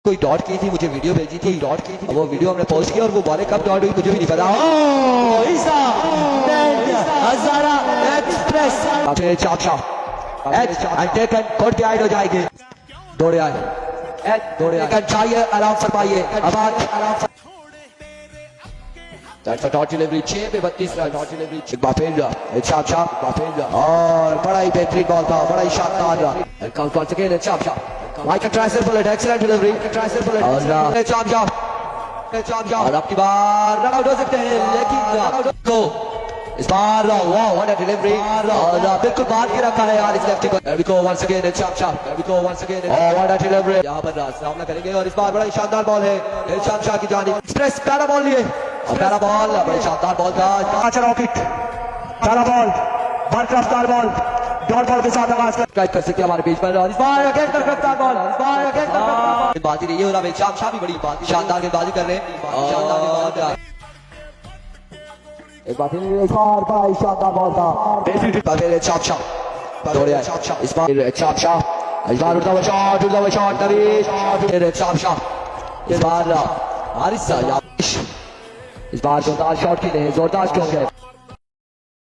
कोई डॉट की थी, मुझे वीडियो भेजी थी, डॉट की थी, वो वीडियो हमने पोस्ट किया और वो बॉलें कब डॉट हुई मुझे भी नहीं पता। हजारा एक्सप्रेस हो जाएंगे। दौड़े आए चाहिए, आराम फरमाइए। डॉट डिलीवरी 6 पे 32 रन। डॉट डिलीवरी बापेंद्र और बड़ा ही बेहतरीन बॉल था, बड़ा ही शानदार रन। काउंट कर सके चाप Like a tricycle bullet, excellent delivery. और अब की बार रन आउट हो सकते हैं, लेकिन को इस बार वाह व्हाट अ डिलीवरी और बिल्कुल बात के रखा है यार इस लेफ्टी को। There we go once again, there we go once again. Oh what a delivery. यहाँ पर सामना करेंगे और इस बार बड़ा ही शानदार बॉल है इरशाद शाह की जानिब। एक्सप्रेस प्यारा बॉल लिए और प्यारा बॉल, बड़ा शानदार बॉल था। अच्छा रॉकेट, प्यारा बॉल, बरकरार बॉल, डॉट बॉल के साथ आगाज कर सकते हमारे बीच पर। इस बार अगेन तरफदार बॉल, बाजी रही है और अब इरशाद शाह भी बड़ी शानदार गेंदबाजी कर रहे हैं। एक बार फिर एक बार बड़ा ही शानदार बॉल था। फिर इरशाद शाह दौड़े आए, इस बार इरशाद शाह, इस बार उड़ता हुआ शॉट नवीश, फिर इरशाद शाह, इस बार हारिस, इस बार जोरदार शॉट की जोरदार स्ट्रोक है।